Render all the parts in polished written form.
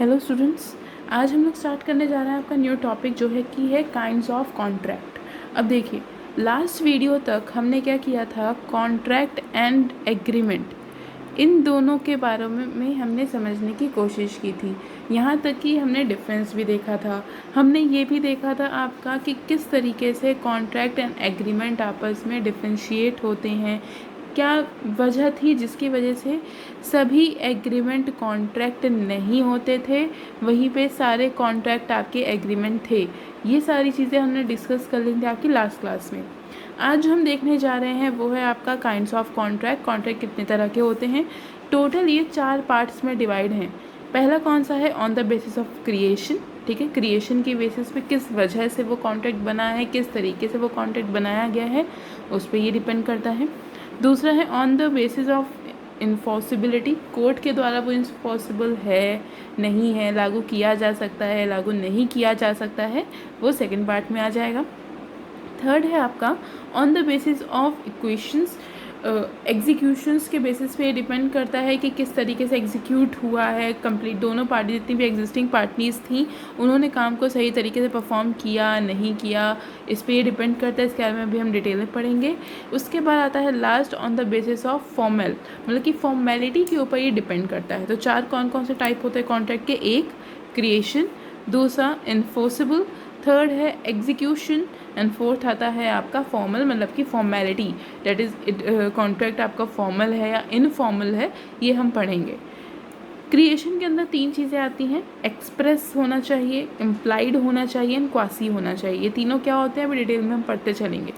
Hello students, आज हम लोग स्टार्ट करने जा रहे हैं आपका न्यू टॉपिक जो है कि है काइंड्स ऑफ कॉन्ट्रैक्ट। अब देखिए, लास्ट वीडियो तक हमने क्या किया था, कॉन्ट्रैक्ट एंड एग्रीमेंट, इन दोनों के बारे में हमने समझने की कोशिश की थी। यहाँ तक कि हमने डिफरेंस भी देखा था। हमने ये भी देखा था आपका कि किस तरीके से कॉन्ट्रैक्ट एंड एग्रीमेंट आपस में डिफरेंशिएट होते हैं, क्या वजह थी जिसकी वजह से सभी एग्रीमेंट कॉन्ट्रैक्ट नहीं होते थे, वहीं पे सारे कॉन्ट्रैक्ट आपके एग्रीमेंट थे। ये सारी चीज़ें हमने डिस्कस कर ली थी आपकी लास्ट क्लास में। आज जो हम देखने जा रहे हैं वो है आपका काइंड्स ऑफ कॉन्ट्रैक्ट। कॉन्ट्रैक्ट कितने तरह के होते हैं, टोटल ये 4 पार्ट्स में डिवाइड हैं। पहला कौन सा है, on the basis of creation. ठीक है, क्रिएशन की बेसिस पे किस वजह से वो कॉन्ट्रैक्ट बना है, किस तरीके से वो कॉन्ट्रैक्ट बनाया गया है, उस पर ये डिपेंड करता है। दूसरा है on the basis of enforceability, court के द्वारा वो इन्फॉर्सिबल है नहीं है, लागू किया जा सकता है लागू नहीं किया जा सकता है, वो सेकंड पार्ट में आ जाएगा। थर्ड है आपका on the basis of equations, executions के बेसिस पे डिपेंड करता है कि किस तरीके से एग्जीक्यूट हुआ है कंप्लीट। दोनों पार्टी जितनी भी एग्जिस्टिंग पार्टीज थी उन्होंने काम को सही तरीके से परफॉर्म किया नहीं किया, इस पर ये डिपेंड करता है। इसके बारे में भी हम डिटेल में पढ़ेंगे। उसके बाद आता है last on the basis of formal, मतलब कि फॉर्मेलिटी के ऊपर ये डिपेंड करता है। तो 4 कौन कौन से टाइप होते हैं कॉन्ट्रैक्ट के, एक क्रिएशन, दूसरा इन्फोर्सिबल, थर्ड है एग्जीक्यूशन एंड फोर्थ आता है आपका फॉर्मल, मतलब कि फॉर्मेलिटी, दैट इज़ कॉन्ट्रैक्ट आपका फॉर्मल है या इनफॉर्मल है, ये हम पढ़ेंगे। क्रिएशन के अंदर 3 चीज़ें आती हैं, एक्सप्रेस होना चाहिए, इम्प्लाइड होना चाहिए एंड क्वासी होना चाहिए। ये तीनों क्या होते हैं अभी डिटेल में हम पढ़ते चलेंगे।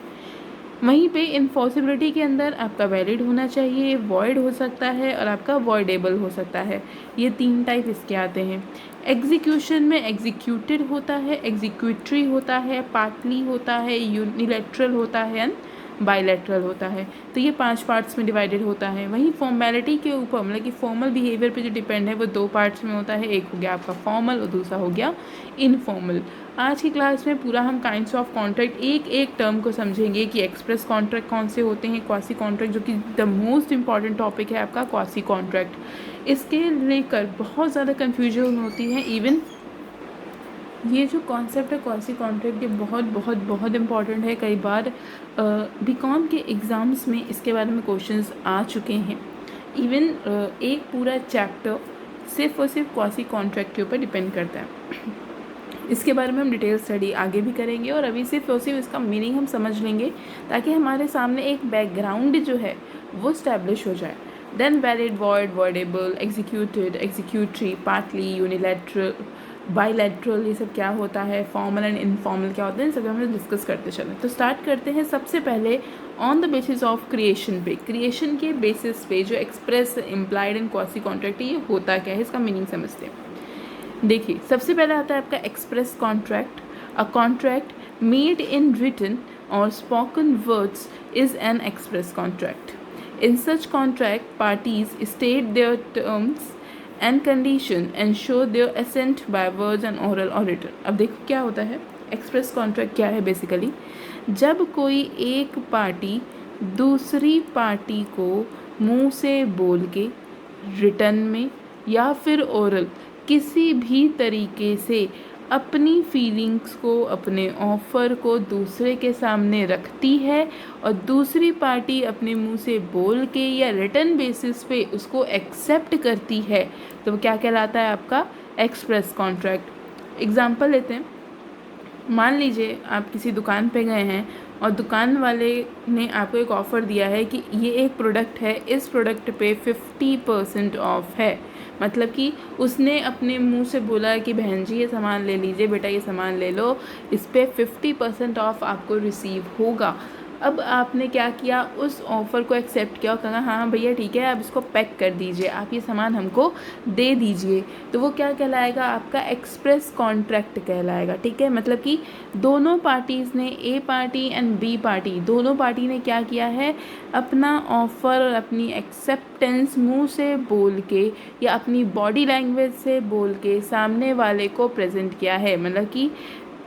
वहीं पे इन्फॉर्सिबिलिटी के अंदर आपका वैलिड होना चाहिए, वॉइड हो सकता है और आपका वॉइडेबल हो सकता है। ये 3 टाइप इसके आते हैं। एग्जीक्यूशन में एग्जीक्यूटेड होता है, एग्जीक्यूटरी होता है, पार्टली होता है, यूनिलैटरल होता है एंड बायलैटरल होता है। तो ये 5 पार्ट्स में डिवाइडेड होता है। वहीं फॉर्मेलिटी के ऊपर, मतलब कि फॉर्मल बिहेवियर पे जो डिपेंड है वो 2 पार्ट्स में होता है, एक हो गया आपका फॉर्मल और दूसरा हो गया इनफॉर्मल। आज की क्लास में पूरा हम काइंड्स ऑफ कॉन्ट्रैक्ट एक एक टर्म को समझेंगे कि एक्सप्रेस कॉन्ट्रैक्ट कौन से होते हैं, क्वासी कॉन्ट्रैक्ट जो कि द मोस्ट इंपॉर्टेंट टॉपिक है आपका क्वासी कॉन्ट्रैक्ट। इसके लेकर बहुत ज़्यादा कन्फ्यूजन होती है। इवन ये जो कॉन्सेप्ट है क्वासी कॉन्ट्रैक्ट ये बहुत बहुत बहुत इंपॉर्टेंट है। कई बार बीकॉम के एग्ज़ाम्स में इसके बारे में क्वेश्चंस आ चुके हैं। इवन एक पूरा चैप्टर सिर्फ और सिर्फ क्वासी कॉन्ट्रैक्ट के ऊपर डिपेंड करता है। इसके बारे में हम डिटेल स्टडी आगे भी करेंगे और अभी सिर्फ और सिर्फ इसका मीनिंग हम समझ लेंगे ताकि हमारे सामने एक बैकग्राउंड जो है वो इस्टेब्लिश हो जाए। Then valid, void, voidable, executed, executory, partly, unilateral, bilateral, ये सब क्या होता है, फॉर्मल एंड इनफॉर्मल क्या होता है, इन सब हम डिस्कस करते चलें। तो स्टार्ट करते हैं सबसे पहले on the basis of creation पे। क्रिएशन के बेसिस पे जो express, implied and quasi contract है ये होता क्या है, इसका मीनिंग समझते हैं। देखिए, सबसे पहले आता है आपका express contract. A contract made in written और spoken words is an express contract. In such contract parties state their terms and condition and show their assent by words and oral और रिटन। अब देखो क्या होता है express contract क्या है। Basically जब कोई एक पार्टी दूसरी पार्टी को मुंह से बोल के, रिटन में या फिर ओरल, किसी भी तरीके से अपनी फीलिंग्स को, अपने ऑफ़र को दूसरे के सामने रखती है और दूसरी पार्टी अपने मुंह से बोल के या रिटन बेसिस पे उसको एक्सेप्ट करती है, तो वो क्या कहलाता है आपका एक्सप्रेस कॉन्ट्रैक्ट। एग्जांपल लेते हैं। मान लीजिए आप किसी दुकान पे गए हैं और दुकान वाले ने आपको एक ऑफ़र दिया है कि ये एक प्रोडक्ट है, इस प्रोडक्ट पे 50% ऑफ है। मतलब कि उसने अपने मुंह से बोला कि बहन जी ये सामान ले लीजिए, बेटा ये सामान ले लो, इस पे 50% ऑफ आपको रिसीव होगा। अब आपने क्या किया, उस ऑफ़र को एक्सेप्ट किया और कहा हाँ भैया ठीक है, आप इसको पैक कर दीजिए, आप ये सामान हमको दे दीजिए। तो वो क्या कहलाएगा आपका एक्सप्रेस कॉन्ट्रैक्ट कहलाएगा। ठीक है, मतलब कि दोनों पार्टीज़ ने, ए पार्टी एंड बी पार्टी, दोनों पार्टी ने क्या किया है, अपना ऑफ़र और अपनी एक्सेप्टेंस मुंह से बोल के या अपनी बॉडी लैंग्वेज से बोल के सामने वाले को प्रेजेंट किया है। मतलब कि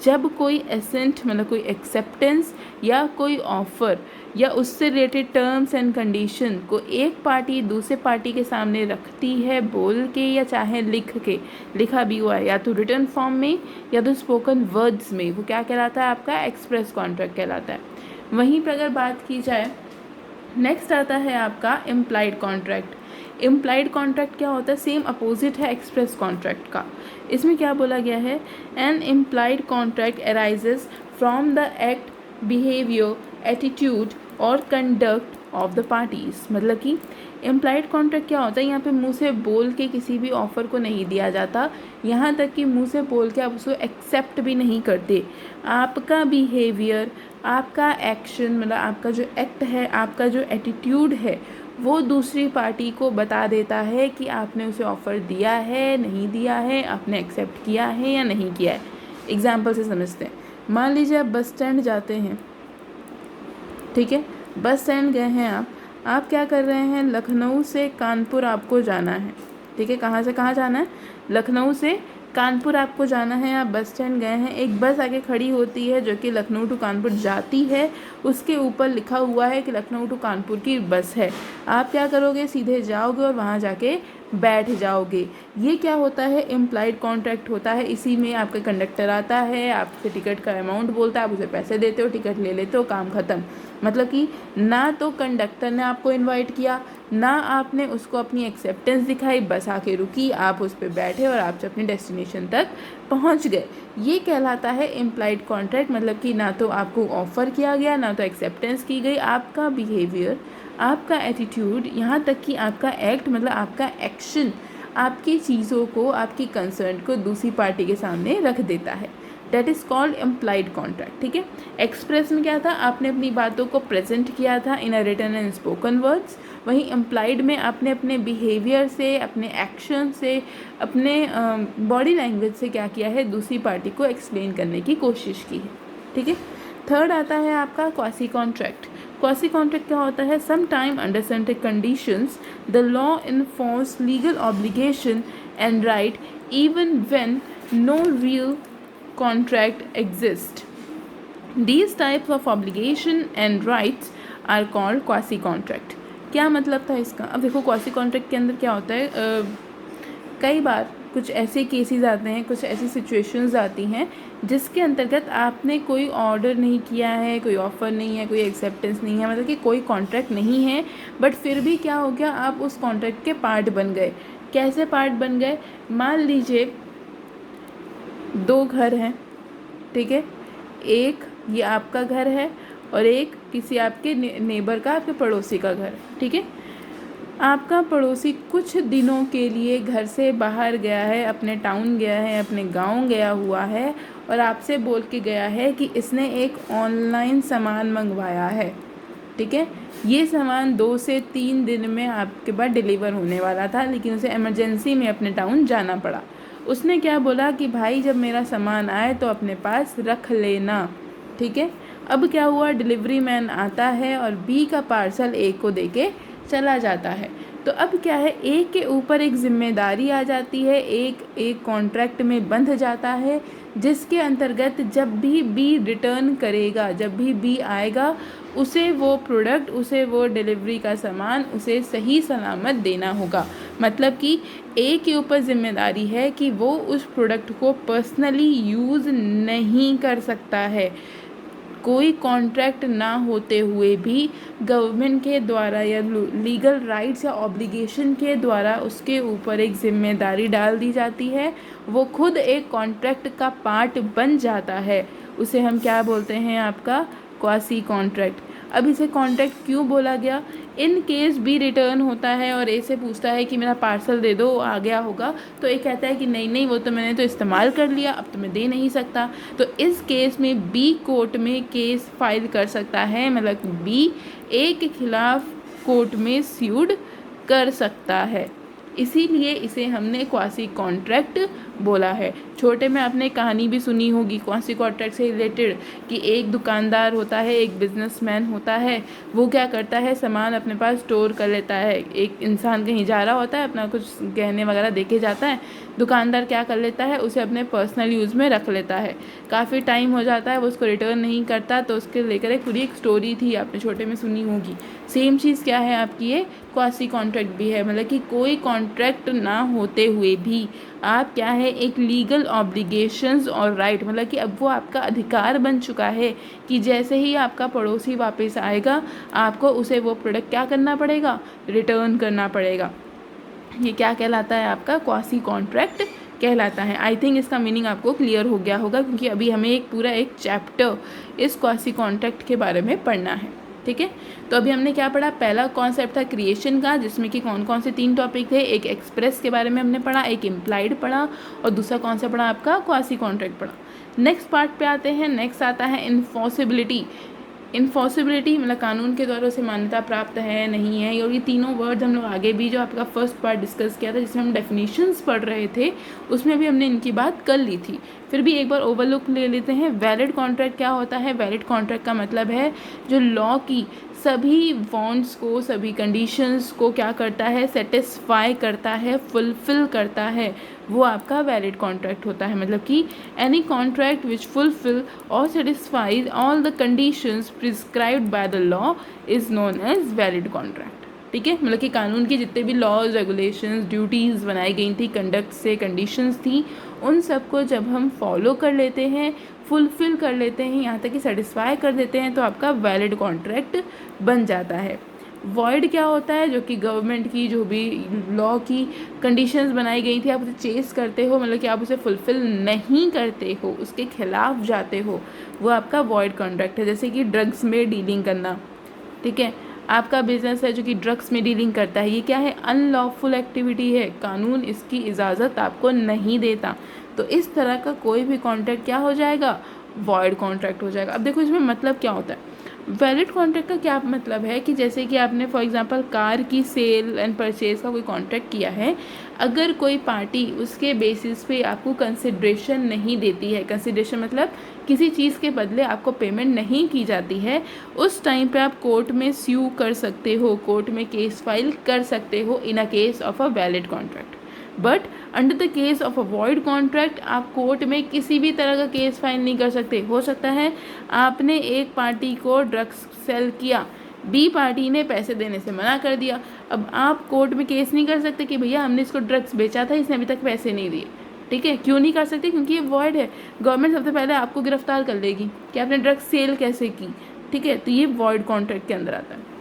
जब कोई एसेंट मतलब कोई एक्सेप्टेंस या कोई ऑफ़र या उससे रिलेटेड टर्म्स एंड कंडीशन को एक पार्टी दूसरे पार्टी के सामने रखती है बोल के या चाहे लिख के, लिखा भी हुआ है या तो रिटर्न फॉर्म में या तो स्पोकन वर्ड्स में, वो क्या कहलाता है आपका एक्सप्रेस कॉन्ट्रैक्ट कहलाता है। वहीं पर अगर बात की जाए, नेक्स्ट आता है आपका इम्प्लाइड कॉन्ट्रैक्ट। इम्प्लाइड कॉन्ट्रैक्ट क्या होता है, सेम अपोजिट है एक्सप्रेस कॉन्ट्रैक्ट का। इसमें क्या बोला गया है, an implied contract arises from the act, behaviour, attitude और कंडक्ट ऑफ द पार्टीज। मतलब कि इम्प्लाइड कॉन्ट्रैक्ट क्या होता है, यहाँ पे मुंह से बोल के किसी भी ऑफ़र को नहीं दिया जाता, यहाँ तक कि मुंह से बोल के आप उसको एक्सेप्ट भी नहीं करते। आपका बिहेवियर, आपका एक्शन मतलब आपका जो एक्ट है, आपका जो एटीट्यूड है, वो दूसरी पार्टी को बता देता है कि आपने उसे ऑफ़र दिया है, नहीं दिया है, आपने एक्सेप्ट किया है या नहीं किया है। एग्जाम्पल से समझते हैं। मान लीजिए आप बस स्टैंड जाते हैं, ठीक है, बस स्टैंड गए हैं आप क्या कर रहे हैं, लखनऊ से कानपुर आपको जाना है, ठीक है, कहाँ से कहाँ जाना है, लखनऊ से कानपुर आपको जाना है। आप बस स्टैंड गए हैं, एक बस आगे खड़ी होती है जो कि लखनऊ टू कानपुर जाती है, उसके ऊपर लिखा हुआ है कि लखनऊ टू कानपुर की बस है। आप क्या करोगे, सीधे जाओगे और वहाँ जाके बैठ जाओगे। ये क्या होता है, इम्प्लाइड कॉन्ट्रैक्ट होता है। इसी में आपका कंडक्टर आता है, आपसे टिकट का अमाउंट बोलता है, आप उसे पैसे देते हो, टिकट ले लेते हो, काम ख़त्म। मतलब कि ना तो कंडक्टर ने आपको इनवाइट किया, ना आपने उसको अपनी एक्सेप्टेंस दिखाई, बस आके रुकी, आप उस पर बैठे और आप अपने डेस्टिनेशन तक पहुंच गए। ये कहलाता है इम्प्लाइड कॉन्ट्रैक्ट। मतलब कि ना तो आपको ऑफ़र किया गया, ना तो एक्सेप्टेंस की गई, आपका बिहेवियर, आपका एटीट्यूड, यहाँ तक कि आपका एक्ट मतलब आपका एक्शन आपकी चीज़ों को, आपकी कंसर्न को दूसरी पार्टी के सामने रख देता है। That is called implied contract, ठीक है। एक्सप्रेस में क्या था, आपने अपनी बातों को प्रेजेंट किया था in a written and spoken words. वहीं इम्प्लाइड में आपने अपने बिहेवियर से, अपने एक्शन से, अपने बॉडी लैंग्वेज से क्या किया है, दूसरी पार्टी को एक्सप्लेन करने की कोशिश की है, ठीक है। थर्ड आता है आपका क्वासी कॉन्ट्रैक्ट। क्वासी कॉन्ट्रैक्ट क्या होता है, some time under certain conditions the law enforce legal obligation and right even when no real contract exist. These types of obligation and rights are called quasi contract. क्या मतलब था इसका, अब देखो quasi contract के अंदर क्या होता है, कई बार कुछ ऐसे केसेस आते हैं, कुछ ऐसी सिचुएशंस आती हैं जिसके अंतर्गत आपने कोई ऑर्डर नहीं किया है, कोई ऑफ़र नहीं है, कोई एक्सेप्टेंस नहीं है, मतलब कि कोई कॉन्ट्रैक्ट नहीं है, बट फिर भी क्या हो गया, आप उस कॉन्ट्रैक्ट के पार्ट बन गए। कैसे पार्ट बन गए, मान लीजिए दो घर हैं, ठीक है, एक ये आपका घर है और एक किसी आपके नेबर का, आपके पड़ोसी का घर, ठीक है। आपका पड़ोसी कुछ दिनों के लिए घर से बाहर गया है, अपने टाउन गया है, अपने गांव गया हुआ है और आपसे बोल के गया है कि इसने एक ऑनलाइन सामान मंगवाया है, ठीक है। ये सामान 2 से 3 दिन में आपके पास डिलीवर होने वाला था, लेकिन उसे इमरजेंसी में अपने टाउन जाना पड़ा। उसने क्या बोला कि भाई जब मेरा सामान आए तो अपने पास रख लेना, ठीक है। अब क्या हुआ, डिलीवरी मैन आता है और बी का पार्सल ए को देके चला जाता है। तो अब क्या है, ए के ऊपर एक जिम्मेदारी आ जाती है, एक कॉन्ट्रैक्ट में बंध जाता है, जिसके अंतर्गत जब भी बी रिटर्न करेगा, जब भी बी आएगा, उसे वो प्रोडक्ट, उसे वो डिलीवरी का सामान उसे सही सलामत देना होगा। मतलब कि ए के ऊपर जिम्मेदारी है कि वो उस प्रोडक्ट को पर्सनली यूज़ नहीं कर सकता है। कोई कॉन्ट्रैक्ट ना होते हुए भी गवर्नमेंट के द्वारा या लीगल राइट्स या ऑब्लिगेशन के द्वारा उसके ऊपर एक जिम्मेदारी डाल दी जाती है, वो खुद एक कॉन्ट्रैक्ट का पार्ट बन जाता है। उसे हम क्या बोलते हैं, आपका क्वासी कॉन्ट्रैक्ट। अब इसे कॉन्ट्रैक्ट क्यों बोला गया, इन केस बी रिटर्न होता है और ए से पूछता है कि मेरा पार्सल दे दो, आ गया होगा, तो ए कहता है कि नहीं नहीं, वो तो मैंने तो इस्तेमाल कर लिया, अब तो मैं दे नहीं सकता। तो इस केस में बी कोर्ट में केस फाइल कर सकता है, मतलब बी ए के खिलाफ कोर्ट में स्यूड कर सकता है, इसीलिए इसे हमने क्वासी कॉन्ट्रैक्ट बोला है। छोटे में आपने कहानी भी सुनी होगी क्वासी कॉन्ट्रैक्ट से रिलेटेड कि एक दुकानदार होता है, एक बिजनेसमैन होता है, वो क्या करता है, सामान अपने पास स्टोर कर लेता है। एक इंसान कहीं जा रहा होता है, अपना कुछ गहने वगैरह दे के जाता है, दुकानदार क्या कर लेता है, उसे अपने पर्सनल यूज़ में रख लेता है। काफ़ी टाइम हो जाता है, वो उसको रिटर्न नहीं करता, तो उसके लेकर एक पूरी एक स्टोरी थी, आपने छोटे में सुनी होगी। सेम चीज़ क्या है आपकी, ये क्वासी कॉन्ट्रैक्ट भी है। मतलब कि कोई कॉन्ट्रैक्ट ना होते हुए भी आप क्या है, एक लीगल ऑब्लिगेशंस और राइट, मतलब कि अब वो आपका अधिकार बन चुका है कि जैसे ही आपका पड़ोसी वापस आएगा, आपको उसे वो प्रोडक्ट क्या करना पड़ेगा, रिटर्न करना पड़ेगा। ये क्या कहलाता है, आपका क्वासी कॉन्ट्रैक्ट कहलाता है। आई थिंक इसका मीनिंग आपको क्लियर हो गया होगा, क्योंकि अभी हमें एक पूरा एक चैप्टर इस क्वासी कॉन्ट्रैक्ट के बारे में पढ़ना है। ठीक है, तो अभी हमने क्या पढ़ा, पहला कॉन्सेप्ट था क्रिएशन का, जिसमें कि कौन कौन से 3 टॉपिक थे, एक एक्सप्रेस के बारे में हमने पढ़ा, एक इम्प्लाइड पढ़ा, और दूसरा कौन सा पढ़ा आपका, क्वासी कॉन्ट्रैक्ट पढ़ा। नेक्स्ट पार्ट पे आते हैं। नेक्स्ट आता है इन्फॉर्सिबिलिटी। इन्फॉर्सिबिलिटी मतलब कानून के द्वारा उसे मान्यता प्राप्त है नहीं है, और ये तीनों वर्ड्स हम लोग आगे भी जो आपका फर्स्ट पार्ट डिस्कस किया था, जिसमें हम डेफिनेशंस पढ़ रहे थे, उसमें भी हमने इनकी बात कर ली थी। फिर भी एक बार ओवरलुक ले लेते हैं। वैलिड कॉन्ट्रैक्ट क्या होता है, वैलिड कॉन्ट्रैक्ट का मतलब है जो लॉ की सभी वांट्स को, सभी कंडीशंस को क्या करता है, सेटिस्फाई करता है, फुलफिल करता है, वो आपका वैलिड कॉन्ट्रैक्ट होता है। मतलब कि एनी कॉन्ट्रैक्ट विच फुलफिल और satisfies all the conditions prescribed by the law is known as valid contract. ठीक है, मतलब कि कानून की जितने भी लॉज, रेगुलेशंस, ड्यूटीज़ बनाई गई थी, कंडक्ट से कंडीशंस थी, उन सबको जब हम फॉलो कर लेते हैं, फुलफिल कर लेते हैं, यहाँ तक कि सेटिस्फाई कर देते हैं, तो आपका वैलिड कॉन्ट्रैक्ट बन जाता है। वॉइड क्या होता है, जो कि गवर्नमेंट की जो भी लॉ की कंडीशंस बनाई गई थी, आप उसे चेस करते हो, मतलब कि आप उसे फुलफिल नहीं करते हो, उसके खिलाफ जाते हो, वो आपका वॉइड कॉन्ट्रैक्ट है। जैसे कि ड्रग्स में डीलिंग करना, ठीक है, आपका बिजनेस है जो कि ड्रग्स में डीलिंग करता है, ये क्या है, अनलॉफुल एक्टिविटी है, कानून इसकी इजाज़त आपको नहीं देता। तो इस तरह का कोई भी कॉन्ट्रैक्ट क्या हो जाएगा, वॉइड कॉन्ट्रैक्ट हो जाएगा। अब देखो इसमें मतलब क्या होता है, वैलिड कॉन्ट्रैक्ट का क्या मतलब है कि जैसे कि आपने फॉर एग्जांपल कार की सेल एंड परचेज का कोई कॉन्ट्रैक्ट किया है, अगर कोई पार्टी उसके बेसिस पे आपको कंसिडरेशन नहीं देती है, कंसिडरेशन मतलब किसी चीज़ के बदले आपको पेमेंट नहीं की जाती है, उस टाइम पे आप कोर्ट में स्यू कर सकते हो, कोर्ट में केस फाइल कर सकते हो in a case of a valid contract. But under the case of a void contract आप कोर्ट में किसी भी तरह का केस फाइल नहीं कर सकते। हो सकता है आपने एक पार्टी को ड्रग्स सेल किया, बी पार्टी ने पैसे देने से मना कर दिया, अब आप कोर्ट में केस नहीं कर सकते कि भैया हमने इसको ड्रग्स बेचा था, इसने अभी तक पैसे नहीं दिए। ठीक है, क्यों नहीं कर सकते, क्योंकि ये वॉइड है। गवर्नमेंट सबसे पहले आपको गिरफ्तार कर लेगी कि आपने ड्रग्स सेल कैसे की। ठीक है, तो ये वॉइड कॉन्ट्रैक्ट के अंदर आता है।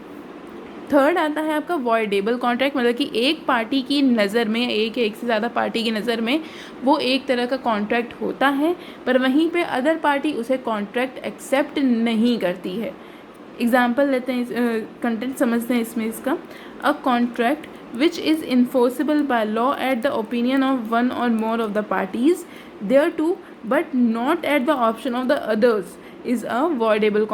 थर्ड आता है आपका वॉइडेबल कॉन्ट्रैक्ट, मतलब कि एक पार्टी की नज़र में, एक या एक से ज़्यादा पार्टी की नज़र में वो एक तरह का कॉन्ट्रैक्ट होता है, पर वहीं पे अदर पार्टी उसे कॉन्ट्रैक्ट एक्सेप्ट नहीं करती है। एग्जाम्पल लेते हैं, कंटेंट समझते हैं इसमें इसका। A contract which is enforceable by law at the opinion of one or more of the parties thereto but not at the option of the others is a voidable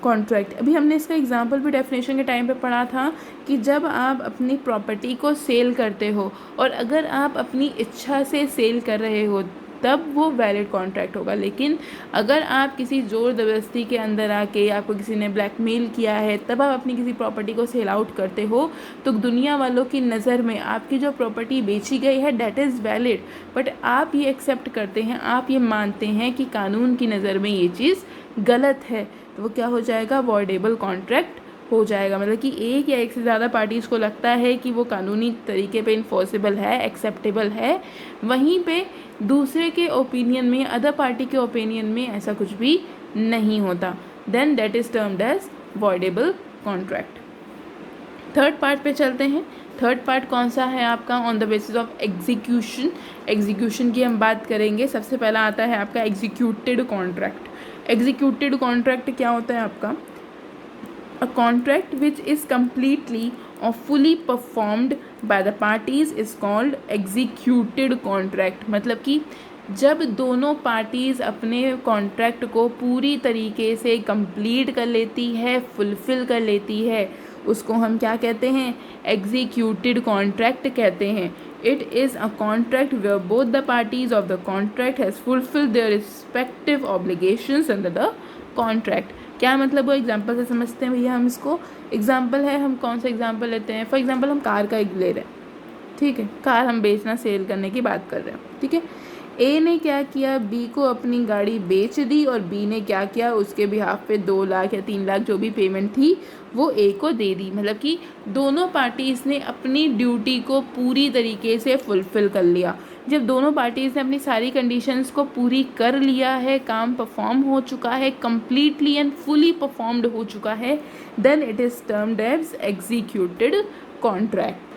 contract. अभी हमने इसका example भी definition के time पे पढ़ा था कि जब आप अपनी प्रॉपर्टी को सेल करते हो और अगर आप अपनी इच्छा से सेल कर रहे हो तब वो वैलिड कॉन्ट्रैक्ट होगा। लेकिन अगर आप किसी ज़ोर ज़बरदस्ती के अंदर आके, आपको किसी ने ब्लैकमेल किया है, तब आप अपनी किसी प्रॉपर्टी को सेल आउट करते हो, तो दुनिया वालों की नज़र में आपकी जो प्रॉपर्टी बेची गई है डैट इज़ वैलिड, बट आप ये एक्सेप्ट करते हैं, आप ये मानते हैं कि कानून की नज़र में ये चीज़ गलत है, तो वो क्या हो जाएगा, वॉइडेबल कॉन्ट्रैक्ट हो जाएगा। मतलब कि एक या एक से ज़्यादा पार्टीज़ को लगता है कि वो कानूनी तरीके पे इन्फोर्सेबल है, एक्सेप्टेबल है, वहीं पे दूसरे के ओपिनियन में, अदर पार्टी के ओपिनियन में ऐसा कुछ भी नहीं होता, then that is termed as voidable contract. Third part पे चलते हैं। थर्ड पार्ट कौन सा है आपका, on the basis of execution. Execution की हम बात करेंगे। सबसे पहला आता है आपका एग्जीक्यूटेड कॉन्ट्रैक्ट। एग्जीक्यूटेड कॉन्ट्रैक्ट क्या होता है आपका, a contract which is completely or fully performed by the parties is called executed contract। मतलब कि जब दोनों पार्टीज़ अपने कॉन्ट्रैक्ट को पूरी तरीके से कंप्लीट कर लेती है, फुलफ़िल कर लेती है, उसको हम क्या कहते हैं, एग्जीक्यूटेड कॉन्ट्रैक्ट कहते हैं। It is a contract where both the parties of the contract has fulfil their respective obligations under the contract. क्या मतलब वो एग्जाम्पल से समझते हैं भैया हम इसको। एग्जाम्पल है, हम कौन सा एग्जाम्पल लेते हैं, फॉर एग्जाम्पल हम कार का ले रहे हैं, ठीक है, कार हम बेचना सेल करने की बात कर रहे हैं, ठीक है। ए ने क्या किया, बी को अपनी गाड़ी बेच दी और बी ने क्या किया, उसके बिहाफ पे 2 लाख या 3 लाख जो भी पेमेंट थी वो ए को दे दी। मतलब कि दोनों पार्टीज़ ने अपनी ड्यूटी को पूरी तरीके से फुलफ़िल कर लिया। जब दोनों पार्टीज़ ने अपनी सारी कंडीशंस को पूरी कर लिया है, काम परफॉर्म हो चुका है, कम्प्लीटली एंड फुली परफॉर्म्ड हो चुका है, then it is termed as executed contract.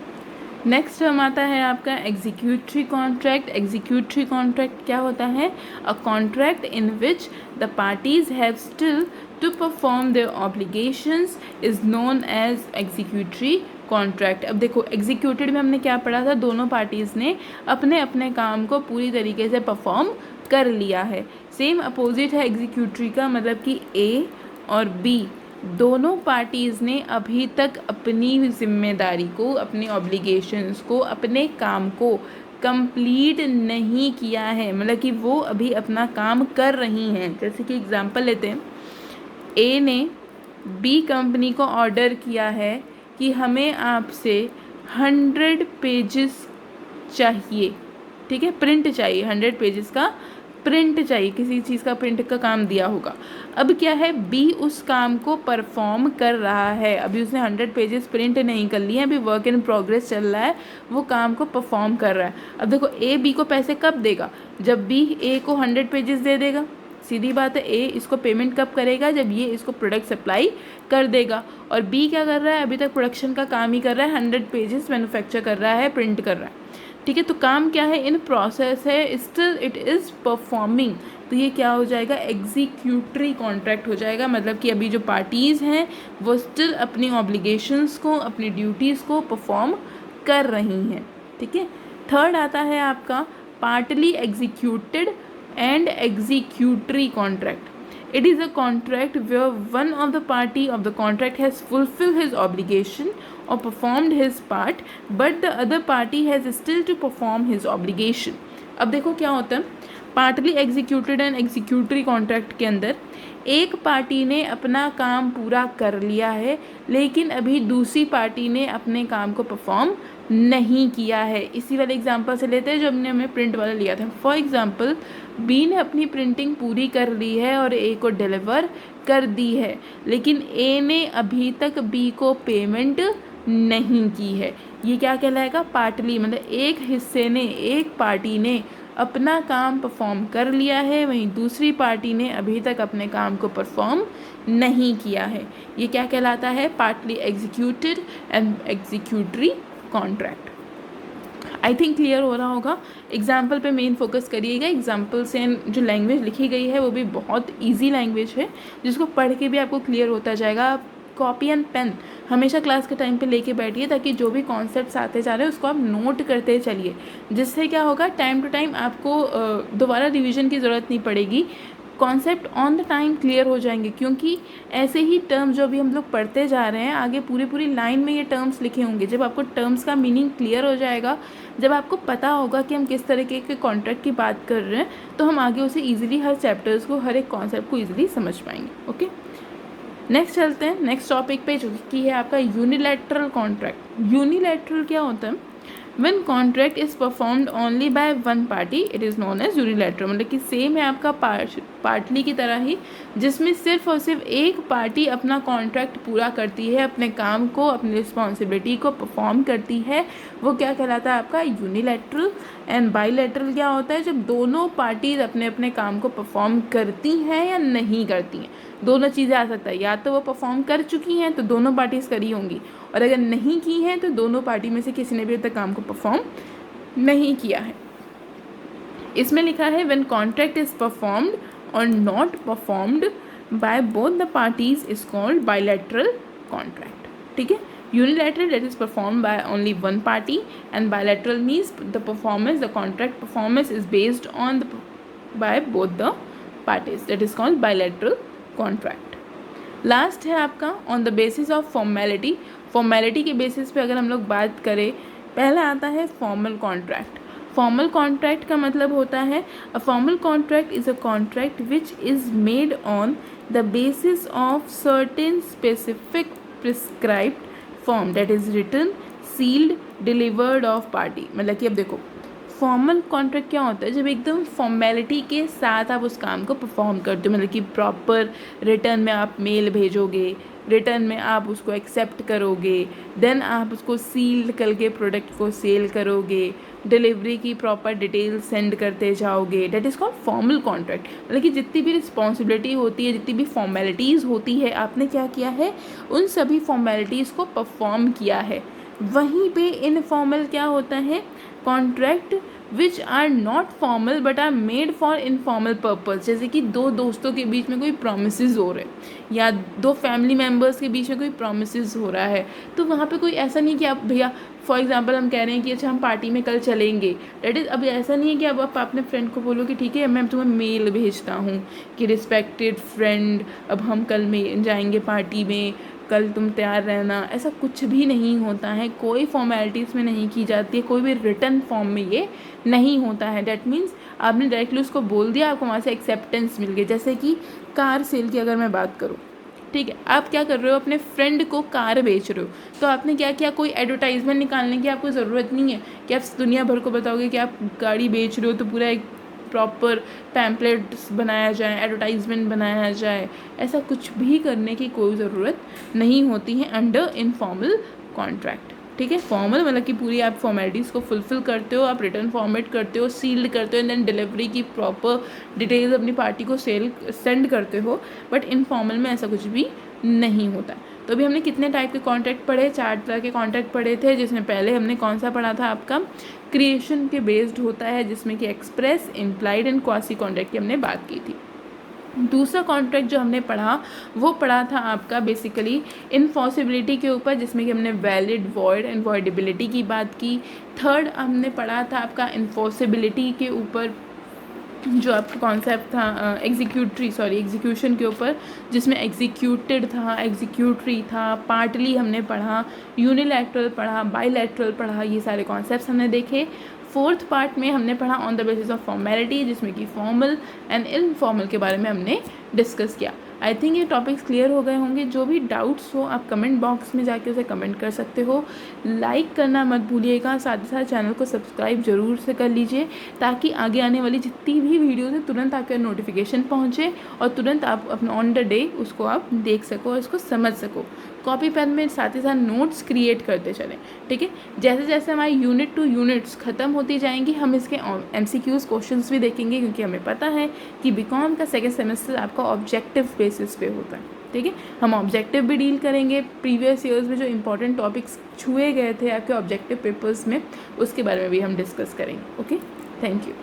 Next term आता है आपका एग्जीक्यूटरी कॉन्ट्रैक्ट। एग्जीक्यूटरी कॉन्ट्रैक्ट क्या होता है, a contract in which the parties have still to perform their obligations is known as executory contract. अब देखो एग्जीक्यूटेड में हमने क्या पढ़ा था, दोनों पार्टीज़ ने अपने अपने काम को पूरी तरीके से परफॉर्म कर लिया है। सेम अपोजिट है एग्जीक्यूटरी का, मतलब कि ए और बी दोनों पार्टीज़ ने अभी तक अपनी जिम्मेदारी को, अपने ऑब्लिगेशंस को, अपने काम को कंप्लीट नहीं किया है, मतलब कि वो अभी अपना काम कर रही हैं। जैसे कि एग्जांपल लेते हैं, ए ने बी कंपनी को ऑर्डर किया है कि हमें आपसे 100 पेजेस चाहिए, ठीक है, प्रिंट चाहिए, 100 पेजेस का प्रिंट चाहिए, किसी चीज़ का प्रिंट का काम दिया होगा। अब क्या है, बी उस काम को परफॉर्म कर रहा है, अभी उसने 100 पेजेस प्रिंट नहीं कर लिए, अभी वर्क इन प्रोग्रेस चल रहा है, वो काम को परफॉर्म कर रहा है। अब देखो ए बी को पैसे कब देगा, जब बी ए को 100 पेजेस दे देगा। सीधी बात है, ए इसको पेमेंट कब करेगा, जब ये इसको प्रोडक्ट सप्लाई कर देगा। और बी क्या कर रहा है, अभी तक प्रोडक्शन का काम ही कर रहा है, 100 पेजेस मैन्युफैक्चर कर रहा है, प्रिंट कर रहा है, ठीक है। तो काम क्या है, इन प्रोसेस है, स्टिल इट इज़ परफॉर्मिंग। तो ये क्या हो जाएगा, एग्जीक्यूटरी कॉन्ट्रैक्ट हो जाएगा। मतलब कि अभी जो पार्टीज़ हैं वो स्टिल अपनी ऑब्लिगेशंस को, अपनी ड्यूटीज़ को परफॉर्म कर रही हैं, ठीक है। थर्ड आता है आपका partly executed and executory contract. It is a contract where one of the party of the contract has fulfilled his obligation or performed his part, but the other party has still to perform his obligation. अब देखो क्या होता है, partly executed and executory contract के अंदर एक party ने अपना काम पूरा कर लिया है, लेकिन अभी दूसरी पार्टी ने अपने काम को परफॉर्म नहीं किया है। इसी वाले एग्जांपल से लेते हैं जो हमने हमें प्रिंट वाला लिया था। फॉर एग्जांपल, बी ने अपनी प्रिंटिंग पूरी कर ली है और ए को डिलीवर कर दी है, लेकिन ए ने अभी तक बी को पेमेंट नहीं की है। ये क्या कहलाएगा, पार्टली, मतलब एक हिस्से ने, एक पार्टी ने अपना काम परफॉर्म कर लिया है, वहीं दूसरी पार्टी ने अभी तक अपने काम को परफॉर्म नहीं किया है। ये क्या कहलाता है, partly executed and executory contract. I think clear हो रहा होगा। एग्जाम्पल पे मेन फोकस करिएगा। एग्जाम्पल से जो लैंग्वेज लिखी गई है वो भी बहुत इजी लैंग्वेज है, जिसको पढ़ के भी आपको क्लियर होता जाएगा। कॉपी एंड पेन हमेशा क्लास के टाइम पे लेके बैठिए, ताकि जो भी कॉन्सेप्ट्स आते जा रहे हैं उसको आप नोट करते चलिए, जिससे क्या होगा, टाइम टू टाइम आपको दोबारा रिवीजन की ज़रूरत नहीं पड़ेगी, concept on the time clear हो जाएंगे। क्योंकि ऐसे ही टर्म्स जो भी हम लोग पढ़ते जा रहे हैं, आगे पूरी लाइन में ये टर्म्स लिखे होंगे। जब आपको टर्म्स का मीनिंग क्लियर हो जाएगा, जब आपको पता होगा कि हम किस तरीके के कॉन्ट्रैक्ट की बात कर रहे हैं, तो हम आगे उसे ईजिली हर चैप्टर्स को, हर एक कॉन्सेप्ट को ईजिली समझ पाएंगे। ओके, नेक्स्ट चलते हैं नेक्स्ट टॉपिक पे, जो कि है आपका यूनिलैटरल कॉन्ट्रैक्ट। यूनिलैटरल क्या होता है, When contract is performed only by one party, it is known as unilateral। मतलब कि सेम है आपका पार्टली की तरह ही, जिसमें सिर्फ और सिर्फ एक पार्टी अपना कॉन्ट्रैक्ट पूरा करती है, अपने काम को, अपनी रिस्पॉन्सिबिलिटी को परफॉर्म करती है, वो क्या कहलाता है आपका यूनिलैटरल। एंड बाईलैटरल क्या होता है, जब दोनों पार्टीज अपने अपने काम को परफॉर्म करती हैं या नहीं करती हैं। दोनों चीज़ें आ सकता है, या तो वो परफॉर्म कर चुकी हैं तो दोनों पार्टीज करी होंगी, और अगर नहीं की हैं तो दोनों पार्टी में से किसी ने भी अब तक काम को परफॉर्म नहीं किया है। इसमें लिखा है व्हेन कॉन्ट्रैक्ट इज परफॉर्म्ड और not performed by both the parties is called bilateral contract. ठीक है, unilateral that is performed by only one party, and bilateral means the performance, the contract performance is based on by both the parties, that is called bilateral contract. Last है आपका on the basis of formality. Formality के basis पे अगर हम लोग बात करें, पहला आता है फॉर्मल कॉन्ट्रैक्ट। फॉर्मल कॉन्ट्रैक्ट का मतलब होता है a formal contract is a contract which is made on the basis of certain specific prescribed form that is written, sealed, delivered of party. मतलब कि अब देखो, फॉर्मल कॉन्ट्रैक्ट क्या होता है, जब एकदम फॉर्मेलिटी के साथ आप उस काम को परफॉर्म करते हो, मतलब कि प्रॉपर रिटर्न में आप मेल भेजोगे, रिटर्न में आप उसको एक्सेप्ट करोगे, देन आप उसको सील करके प्रोडक्ट को सेल करोगे, डिलीवरी की प्रॉपर डिटेल सेंड करते जाओगे, that is called formal contract. मतलब कि जितनी भी रिस्पॉन्सिबिलिटी होती है, जितनी भी फॉर्मेलिटीज़ होती है, आपने क्या किया है, उन सभी फॉर्मेलिटीज़ को परफॉर्म किया है। वहीं पे इनफॉर्मल क्या होता है, contract which are not formal but are made for informal purpose. जैसे कि दो दोस्तों के बीच में कोई प्रोमिस हो रहे हैं या दो फैमिली मेम्बर्स के बीच में कोई प्रोमिस हो रहा है, तो वहाँ पे कोई ऐसा नहीं कि आप भैया फॉर एग्जांपल हम कह रहे हैं कि अच्छा हम पार्टी में कल चलेंगे, डेट इज़, अब ऐसा नहीं है कि अब आप अपने फ्रेंड को बोलो कि ठीक है मैं तुम्हें मेल भेजता हूँ कि रिस्पेक्टेड फ्रेंड अब हम कल में जाएंगे पार्टी में, कल तुम तैयार रहना। ऐसा कुछ भी नहीं होता है, कोई फॉर्मेलिटीज़ में नहीं की जाती है, कोई भी रिटर्न फॉर्म में ये नहीं होता है। डैट मीन्स आपने डायरेक्टली उसको बोल दिया, आपको वहाँ से एक्सेप्टेंस मिल गई। जैसे कि कार सेल की अगर मैं बात करूँ, ठीक है, आप क्या कर रहे हो, अपने फ्रेंड को कार बेच रहे हो, तो आपने क्या किया, कोई एडवर्टाइजमेंट निकालने की आपको ज़रूरत नहीं है कि आप दुनिया भर को बताओगे कि आप गाड़ी बेच रहे हो, तो पूरा एक प्रॉपर पैम्पलेट्स बनाया जाए, एडवर्टाइजमेंट बनाया जाए। ऐसा कुछ भी करने की कोई ज़रूरत नहीं होती है अंडर इनफॉर्मल कॉन्ट्रैक्ट। ठीक है, फॉर्मल मतलब कि पूरी आप फॉर्मेलिटीज़ को फुलफ़िल करते हो, आप रिटर्न फॉर्मेट करते हो, सील्ड करते हो, एंड देन डिलीवरी की प्रॉपर डिटेल्स अपनी पार्टी को सेंड करते हो। बट इनफॉर्मल में ऐसा कुछ भी नहीं होता। तो अभी हमने कितने टाइप के कॉन्ट्रैक्ट पढ़े, 4 तरह के कॉन्ट्रैक्ट पढ़े थे, जिसमें पहले हमने कौन सा पढ़ा था, आपका क्रिएशन के बेस्ड होता है, जिसमें कि express, implied and quasi contract की हमने बात की थी। दूसरा कॉन्ट्रैक्ट जो हमने पढ़ा वो पढ़ा था आपका बेसिकली इनफॉर्सिबिलिटी के ऊपर, जिसमें कि हमने वैलिड, वॉइड एंड वॉइडेबिलिटी की बात की। थर्ड हमने पढ़ा था आपका इनफॉर्सिबिलिटी के ऊपर, जो आपका कॉन्सेप्ट था एग्जीक्यूशन के ऊपर, जिसमें एग्जीक्यूटेड था, एग्जीक्यूटरी था, पार्टली हमने पढ़ा, यूनिलैटरल पढ़ा, बाईलैटरल पढ़ा, ये सारे कॉन्सेप्ट्स हमने देखे। फोर्थ पार्ट में हमने पढ़ा on the basis of formality, जिसमें कि फॉर्मल एंड इनफॉर्मल के बारे में हमने डिस्कस किया। आई थिंक ये टॉपिक्स क्लियर हो गए होंगे। जो भी डाउट्स हो आप कमेंट बॉक्स में जाके उसे कमेंट कर सकते हो। लाइक करना मत भूलिएगा, साथ ही साथ चैनल को सब्सक्राइब ज़रूर से कर लीजिए, ताकि आगे आने वाली जितनी भी वीडियोज़ हैं तुरंत आपके नोटिफिकेशन पहुँचे और तुरंत आप अपना ऑन द डे उसको आप देख सको और उसको समझ सको। कॉपी पेन में साथ ही साथ नोट्स क्रिएट करते चलें, ठीक है। जैसे जैसे हमारी यूनिट टू यूनिट्स ख़त्म होती जाएंगी, हम इसके MCQs क्वेश्चंस भी देखेंगे, क्योंकि हमें पता है कि बीकॉम का सेकेंड सेमेस्टर आपका ऑब्जेक्टिव बेसिस पे होता है, ठीक है। हम ऑब्जेक्टिव भी डील करेंगे, प्रीवियस ईयर्स में जो इंपॉर्टेंट टॉपिक्स छुए गए थे आपके ऑब्जेक्टिव पेपर्स में, उसके बारे में भी हम डिस्कस करेंगे। Okay, thank you.